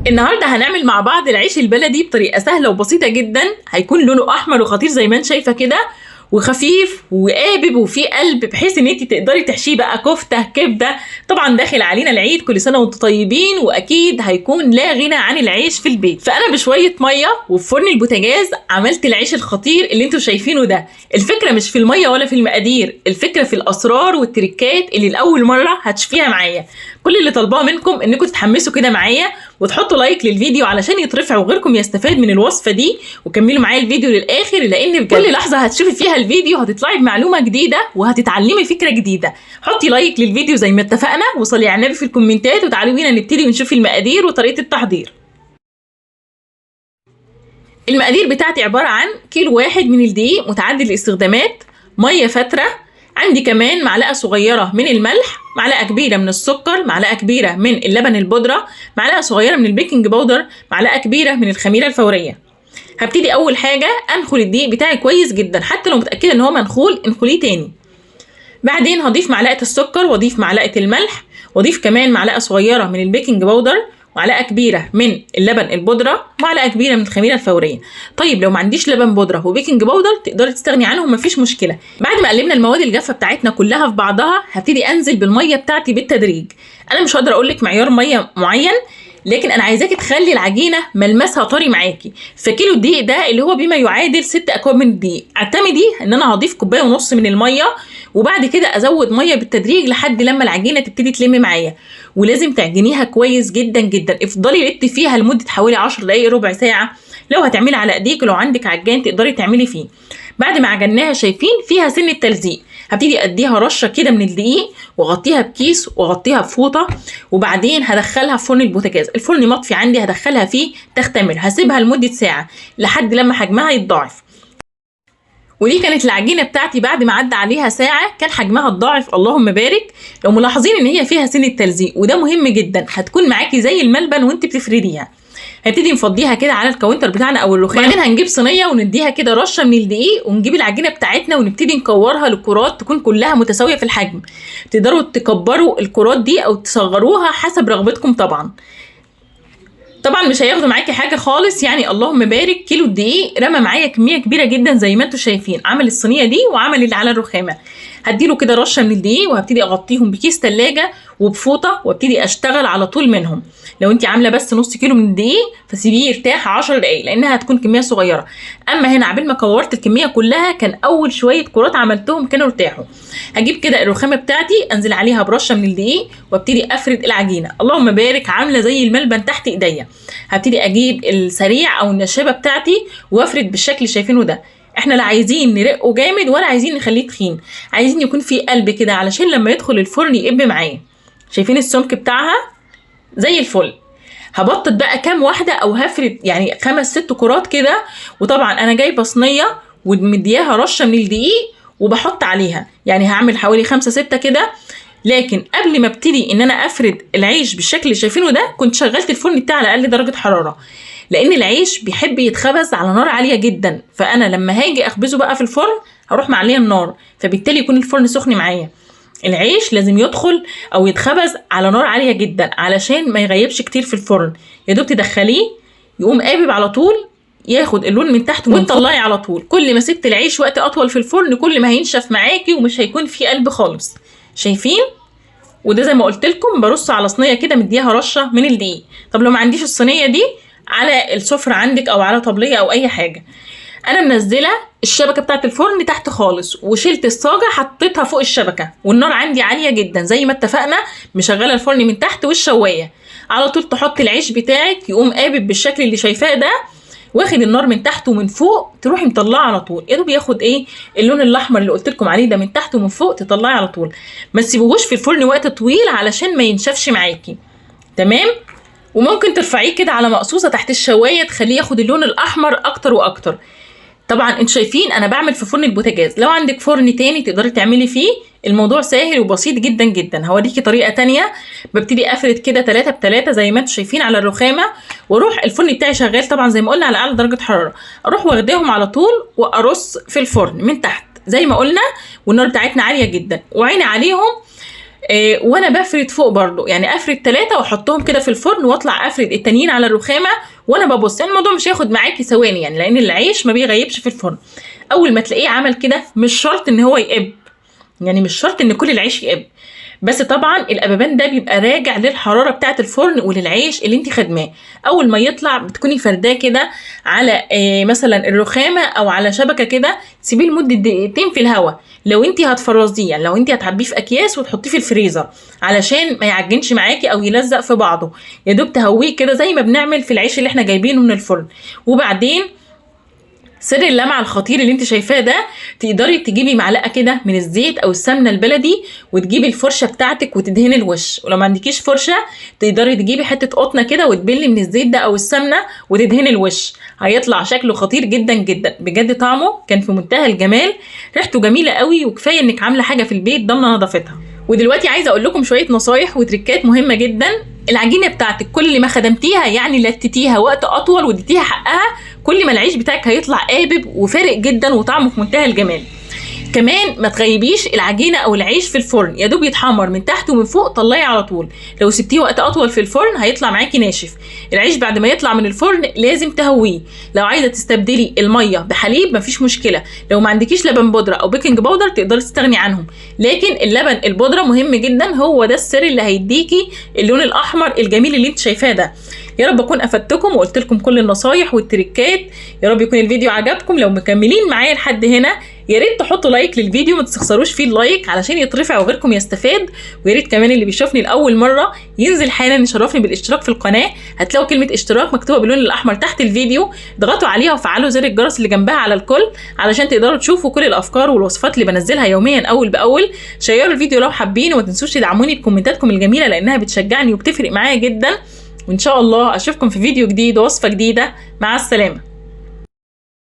النهارده هنعمل مع بعض العيش البلدي بطريقه سهله وبسيطه جدا. هيكون لونه احمر وخطير زي ما انت شايفه كده، وخفيف وقابب وفيه قلب، بحيث ان انت تقدري تحشيه بقى كفته كبده. طبعا داخل علينا العيد، كل سنه وانتم طيبين، واكيد هيكون لا غنى عن العيش في البيت. فانا بشويه ميه وفي فرن البوتاجاز عملت العيش الخطير اللي انتم شايفينه ده. الفكره مش في الميه ولا في المقادير، الفكره في الاسرار والتريكات اللي لاول مره هتشوفيها معايا. كل اللي طالباه منكم انكم تتحمسوا كده معايا وتحطوا لايك للفيديو علشان يترفع وغيركم يستفاد من الوصفه دي، وكملوا معايا الفيديو للاخر، لان بجد كل لحظه هتشوفي فيها الفيديو هتطلعي بمعلومه جديده وهتتعلمي فكره جديده. حطي لايك للفيديو زي ما اتفقنا، وصلي على النبي في الكومنتات، وتعالوا بينا نبتدي ونشوف المقادير وطريقه التحضير. المقادير بتاعتي عباره عن كيلو واحد من الدقيق متعدد الاستخدامات، ميه فتره، عندي كمان معلقه صغيره من الملح، معلقه كبيره من السكر، معلقه كبيره من اللبن البودره، معلقه صغيره من البيكنج باودر، معلقه كبيره من الخميره الفوريه. هبتدي اول حاجه انخل الدقيق بتاعي كويس جدا، حتى لو متاكده ان هو منخول انخليه تاني. بعدين هضيف معلقه السكر واضيف معلقه الملح، واضيف كمان معلقه صغيره من البيكنج باودر، معلقه كبيره من اللبن البودره، ومعلقه كبيره من الخميره الفوريه. طيب لو ما عنديش لبن بودره وبيكنج باودر تقدري تستغني عنهم، مفيش مشكله. بعد ما قلبنا المواد الجافه بتاعتنا كلها في بعضها، هبتدي انزل بالميه بتاعتي بالتدريج. انا مش هقدر اقول لك معيار ميه معين، لكن انا عايزاكي تخلي العجينه ملمسها طري معاكي. فكيلو الدقيق ده اللي هو بما يعادل 6 اكواب من الدقيق، اعتمدي ان انا هضيف كوبايه ونص من الميه، وبعد كده ازود ميه بالتدريج لحد لما العجينه تبتدي تلم معايا. ولازم تعجنيها كويس جدا جدا، افضلي لفي فيها لمده حوالي 10 دقائق ربع ساعه. لو هتعملي على ايديك، لو عندك عجان تقدري تعملي فيه. بعد ما عجناها شايفين فيها سن التلزيق، هبتدي اديها رشه كده من الدقيق واغطيها بكيس واغطيها بفوطه، وبعدين هدخلها في فرن البوتاجاز. الفرن مطفي عندي، هدخلها فيه تختمر، هسيبها لمده ساعه لحد لما حجمها يتضاعف. ودي كانت العجينه بتاعتي بعد ما عدى عليها ساعه كان حجمها اتضاعف، اللهم بارك. لو ملاحظين ان هي فيها سن التلزيق، وده مهم جدا، هتكون معاكي زي الملبن وانت بتفرديها. هنبتدي نفضيها كده على الكاونتر بتاعنا او الرخام، بعدين هنجيب صينيه ونديها كده رشه من الدقيق، ونجيب العجينه بتاعتنا ونبتدي نكورها للكرات تكون كلها متساويه في الحجم. تقدروا تكبروا الكرات دي او تصغروها حسب رغبتكم طبعا. طبعا مش هياخدوا معاكي حاجه خالص، يعني اللهم بارك. كيلو الدقيق رمى معايا كميه كبيره جدا زي ما انتم شايفين، عمل الصينيه دي وعمل اللي على الرخامه. هديله كده رشه من الدقيق، وهبتدي اغطيهم بكيس ثلاجه وبفوطه، وابتدي اشتغل على طول منهم. لو انت عامله بس نص كيلو من الدقيق فسيبيه يرتاح 10 دقائق، لانها هتكون كميه صغيره. اما هنا عبال ما كورت الكميه كلها، كان اول شويه كرات عملتهم كانوا ارتاحوا. هجيب كده الرخامه بتاعتي انزل عليها برشه من الدقيق، وابتدي افرد العجينه، اللهم بارك، عامله زي الملبن تحت ايديا. هبتدي اجيب السريع او النشابه بتاعتي وافرد بالشكل اللي شايفينه ده. احنا لا عايزين نرقه جامد ولا عايزين نخليه تخين، عايزين يكون فيه قلب كده علشان لما يدخل الفرن يقب معايا. شايفين السمك بتاعها زي الفل. هبطط بقى كام واحده، او هفرد يعني 5 6 كرات كده. وطبعا انا جايبه صينيه ومدياها رشه من الدقيق وبحط عليها، يعني هعمل حوالي 5 6 كده. لكن قبل ما ابتدي ان انا افرد العيش بالشكل اللي شايفينه ده، كنت شغلت الفرن بتاعي على اقل درجه حراره، لان العيش بيحب يتخبز على نار عاليه جدا. فانا لما هاجي اخبزه بقى في الفرن هروح معليه النار، فبالتالي يكون الفرن سخن معايا. العيش لازم يدخل او يتخبز على نار عاليه جدا علشان ما يغيبش كتير في الفرن. يا دوب تدخليه يقوم قابب على طول، ياخد اللون من تحت وتطلعي على طول. كل ما سبت العيش وقت اطول في الفرن، كل ما هينشف معاكي ومش هيكون فيه قلب خالص. شايفين؟ وده زي ما قلت لكم برص على صينيه كده مديها رشه من الدقيق. طب لو ما عنديش الصينيه دي، على السفره عندك او على طبليه او اي حاجه. انا منزله الشبكه بتاعت الفرن تحت خالص، وشلت الصاجه حطيتها فوق الشبكه، والنار عندي عاليه جدا زي ما اتفقنا، مشغله الفرن من تحت والشوايه. على طول تحطي العيش بتاعك يقوم قابب بالشكل اللي شايفاه ده، واخد النار من تحت ومن فوق، تروحي مطلعه على طول. يا دوب ياخد ايه اللون الاحمر اللي قلت لكم عليه ده من تحت ومن فوق، تطلعي على طول. ما تسيبوهوش في الفرن وقت طويل علشان ما ينشفش معاكي. تمام. وممكن ترفعيه كده على مقصوصه تحت الشوايه تخليه ياخد اللون الاحمر اكتر واكتر. طبعا انتوا شايفين انا بعمل في فرن البوتاجاز، لو عندك فرن تاني تقدري تعملي فيه، الموضوع سهل وبسيط جدا جدا. هوريكي طريقه تانية. ببتدي افرد كده 3 ب3 زي ما انتوا شايفين على الرخامه، واروح الفرن بتاعي شغال طبعا زي ما قلنا على اعلى درجه حراره، اروح واخداهم على طول وارص في الفرن من تحت زي ما قلنا، والنار بتاعتنا عاليه جدا وعيني عليهم. وانا بفرد فوق برضو، يعني افرد 3 واحطهم كده في الفرن واطلع افرد التانيين على الرخامه وانا ببص. يعني الموضوع مش هياخد معاكي ثواني يعني، لان العيش ما بيغيبش في الفرن. اول ما تلاقيه عمل كده مش شرط ان هو يقب، يعني مش شرط ان كل العيش يقب، بس طبعا الابابان ده بيبقى راجع للحراره بتاعه الفرن وللعيش اللي انت خدماه. اول ما يطلع بتكوني فرداه كده على مثلا الرخامه او على شبكه كده، تسيبيه لمده دقيقتين في الهواء. لو انت هتفرزيه، يعني لو انت هتعبيه في اكياس وتحطيه في الفريزر علشان ما يعجنش معاكي او يلزق في بعضه، يا دوب تهويه كده زي ما بنعمل في العيش اللي احنا جايبينه من الفرن. وبعدين سر اللمعه الخطير اللي انت شايفاه ده، تقدري تجيبي معلقه كده من الزيت او السمنه البلدي وتجيبي الفرشه بتاعتك وتدهني الوش. ولو ما عندكيش فرشه تقدري تجيبي حته قطنه كده وتبلي من الزيت ده او السمنه وتدهني الوش، هيطلع شكله خطير جدا جدا. بجد طعمه كان في منتهى الجمال، ريحته جميله قوي، وكفايه انك عامله حاجه في البيت ضامنه نظافتها. ودلوقتي عايزه اقول لكم شويه نصايح وتريكات مهمه جدا. العجينه بتاعتك كل ما خدمتيها يعني لتتيها وقت اطول واديتيها حقها، كل ما العيش بتاعك هيطلع قابب وفارق جدا وطعمه في منتهى الجمال. كمان ما تغيبيش العجينه او العيش في الفرن، يا دوب يتحمر من تحت ومن فوق طلعي على طول. لو سبتيه وقت اطول في الفرن هيطلع معاكي ناشف. العيش بعد ما يطلع من الفرن لازم تهويه. لو عايزه تستبدلي الميه بحليب مفيش مشكله، لو ما عندكيش لبن بودره او بيكنج باودر تقدري تستغني عنهم، لكن اللبن البودره مهم جدا، هو ده السر اللي هيديكي اللون الاحمر الجميل اللي انت شايفاه ده. يا رب اكون افدتكم وقلت لكم كل النصايح والتريكات. يا رب يكون الفيديو عجبكم. لو مكملين معايا لحد هنا يا ريت تحطوا لايك للفيديو، ما تستخسروش فيه اللايك علشان يترفع وغيركم يستفاد. ويا ريت كمان اللي بيشوفني لاول مره ينزل حالا يشرفني بالاشتراك في القناه. هتلاقوا كلمه اشتراك مكتوبه باللون الاحمر تحت الفيديو، اضغطوا عليها وفعلوا زر الجرس اللي جنبها على الكل علشان تقدروا تشوفوا كل الافكار والوصفات اللي بنزلها يوميا اول باول. شيروا الفيديو لو حابين، وما تنسوش تدعموني بكومنتاتكم الجميله لانها بتشجعني وبتفرق معايا جدا. وان شاء الله اشوفكم في فيديو جديد ووصفه جديده. مع السلامه.